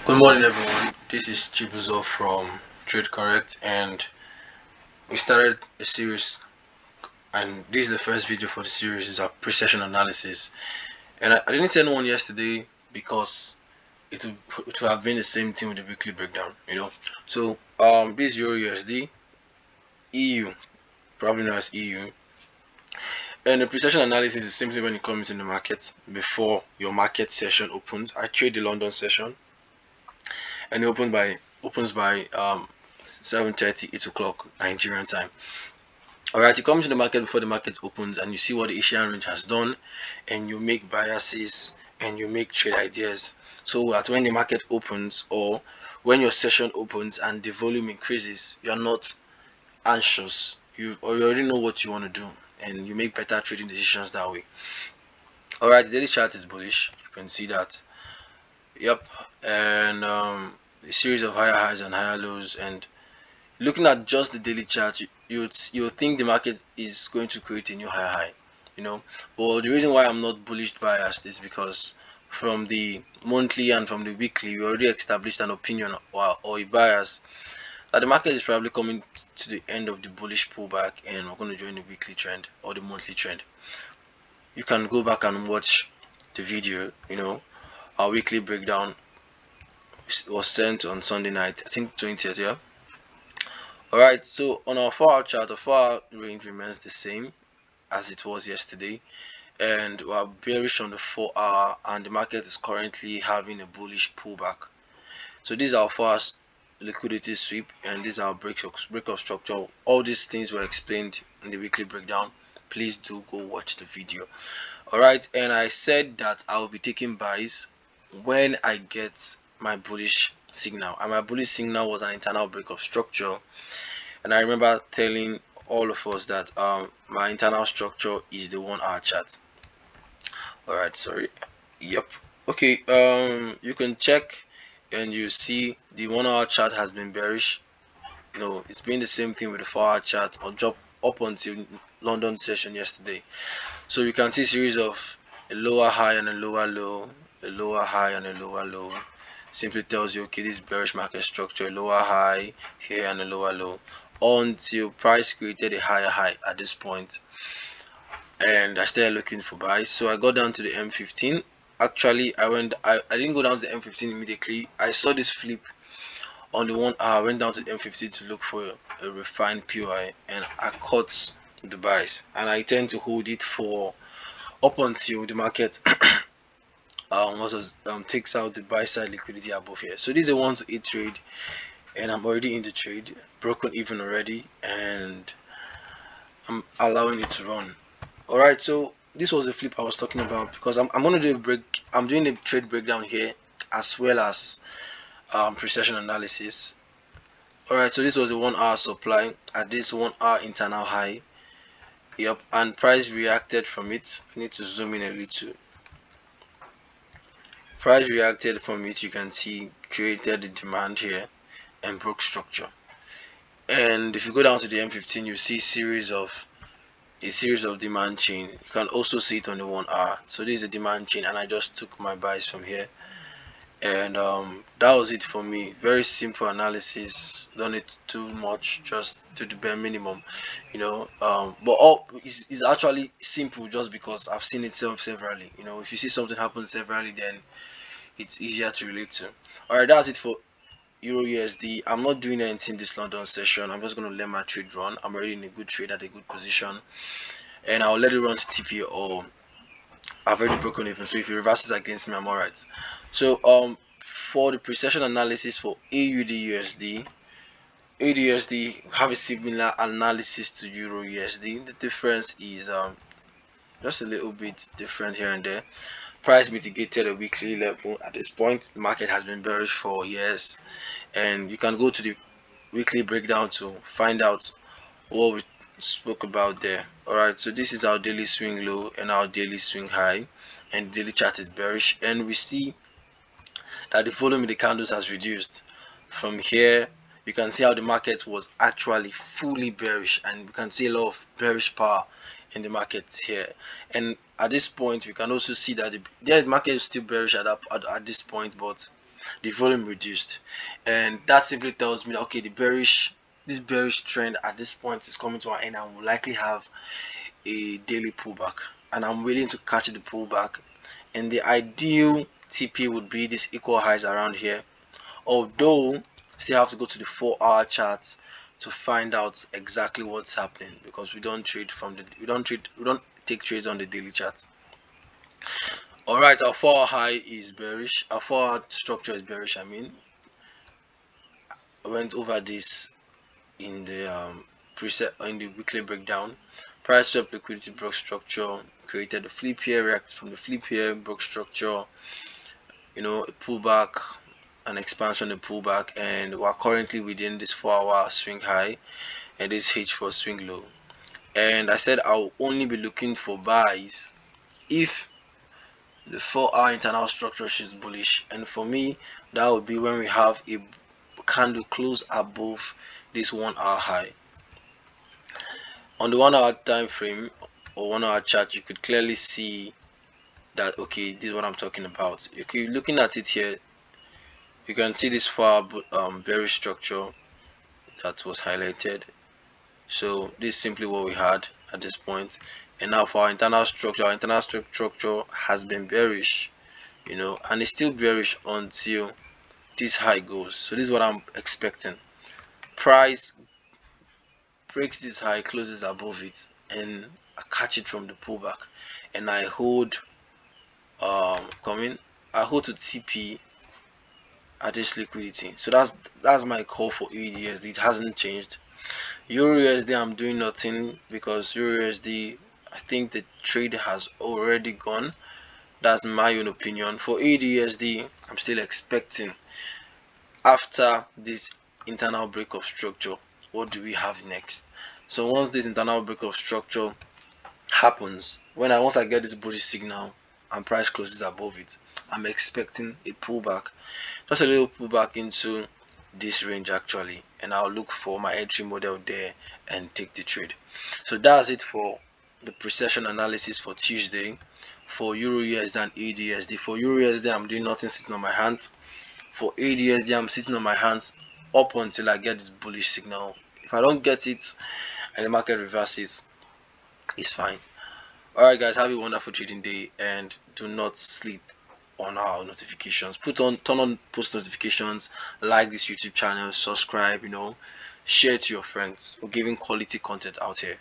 Good morning, everyone. This is Chibuzo from Trade Correct, and we started a series. And this is the first video for the series. Is a pre-session analysis, and I didn't send one yesterday because it would have been the same thing with the weekly breakdown. So this is EURUSD, EU, probably known as EU, and the pre-session analysis is simply when you come into the market before your market session opens. I trade the London session, and it opens by 7:30, 8 o'clock Nigerian time. Alright, you come to the market before the market opens and you see what the Asian range has done, and you make biases and you make trade ideas. So that when the market opens or when your session opens and the volume increases, you're not anxious. You already know what you want to do and you make better trading decisions that way. Alright, the daily chart is bullish. You can see that. Yep. And a series of higher highs and higher lows, and looking at just the daily chart, you think the market is going to create a new high, but the reason why I'm not bullish biased is because from the monthly and from the weekly, we already established an opinion or a bias that the market is probably coming to the end of the bullish pullback, and we're going to join the weekly trend or the monthly trend. You can go back and watch the video. Our weekly breakdown was sent on Sunday night, I think 20th. Yeah. Alright, so on our 4-hour chart, the 4-hour range remains the same as it was yesterday, and we are bearish on the 4-hour, and the market is currently having a bullish pullback. So this is our first liquidity sweep, and this is our break of structure. All these things were explained in the weekly breakdown. Please do go watch the video. Alright, and I said that I will be taking buys when I get my bullish signal, and my bullish signal was an internal break of structure. And I remember telling all of us that my internal structure is the 1-hour chart. Alright, sorry. Yep. Okay, you can check and you see the 1-hour chart has been bearish. It's been the same thing with the 4-hour chart, or drop up until London session yesterday. So you can see series of a lower high and a lower low, a lower high and a lower low. Simply tells you, okay, this bearish market structure, a lower high here and a lower low, until price created a higher high at this point, and I started looking for buys. So I got down to the M15. Actually, I didn't go down to the M15 immediately. I saw this flip on the 1-hour. I went down to the M15 to look for a refined POI, and I caught the buys, and I tend to hold it for up until the market takes out the buy side liquidity above here. So this is a 1 to 8 trade, and I'm already in the trade, broken even already, and I'm allowing it to run. Alright, so this was the flip I was talking about, because I'm going to do I'm doing a trade breakdown here as well as pre-session analysis. Alright, so this was a 1-hour supply at this 1-hour internal high. Yep, and price reacted from it. I need to zoom in a little. Price reacted from it, you can see, created the demand here and broke structure. And if you go down to the M15, you see a series of demand chain. You can also see it on the 1-hour. So this is a demand chain, and I just took my buys from here, and that was it for me. Very simple analysis, don't need too much, just to the bare minimum, but all is actually simple just because I've seen it severally. If you see something happen severally, then it's easier to relate to. Alright, that's it for EURUSD. I'm not doing anything this London session. I'm just going to let my trade run. I'm already in a good trade at a good position, and I'll let it run to TP, or I've already broken even. So if it reverses against me, I'm alright. So for the pre-session analysis for AUDUSD have a similar analysis to EURUSD. The difference is just a little bit different here and there. Price mitigated a weekly level. At this point, the market has been bearish for years, and you can go to the weekly breakdown to find out what we spoke about there. Alright, so this is our daily swing low and our daily swing high, and the daily chart is bearish, and we see that the volume in the candles has reduced. From here, you can see how the market was actually fully bearish, and we can see a lot of bearish power in the market here. And at this point, we can also see that the market is still bearish at this point, but the volume reduced, and that simply tells me that okay, this bearish trend at this point is coming to an end and will likely have a daily pullback, and I'm willing to catch the pullback. And the ideal TP would be this equal highs around here, although still have to go to the 4-hour charts to find out exactly what's happening, because we don't trade we don't take trades on the daily charts. All right, our 4-hour high is bearish, our 4-hour structure is bearish. I mean, I went over this in the preset in the weekly breakdown. Price swap liquidity broke structure, created a flip here, reacted from the flip here, broke structure, you know, a pullback, an expansion, a pullback, and we're currently within this 4-hour swing high and this H for swing low. And I said I'll only be looking for buys if the 4-hour internal structure is bullish, and for me that would be when we have a candle close above this 1-hour high. On the 1-hour time frame or 1-hour chart, you could clearly see that okay, this is what I'm talking about. Okay, looking at it here, you can see this far bearish structure that was highlighted. So this is simply what we had at this point. And now for our internal structure has been bearish, you know, and it's still bearish until this high goes. So this is what I'm expecting. Price breaks this high, closes above it, and I catch it from the pullback, and I hold I hold to TP at this liquidity. So that's my call for AUDUSD. It hasn't changed. EURUSD, I'm doing nothing because EURUSD, I think the trade has already gone. That's my own opinion. For AUDUSD, I'm still expecting, after this internal break of structure, what do we have next? So once this internal break of structure happens, once I get this bullish signal and price closes above it, I'm expecting a pullback, just a little pullback into this range actually, and I'll look for my entry model there and take the trade. So that's it for the pre-session analysis for Tuesday for EURUSD and AUDUSD. For EURUSD, I'm doing nothing, sitting on my hands. For AUDUSD, I'm sitting on my hands up until I get this bullish signal. If I don't get it and the market reverses, it's fine. Alright guys, have a wonderful trading day, and do not sleep on our notifications. Turn on post notifications, like this YouTube channel, subscribe, you know, share it to your friends. We're giving quality content out here.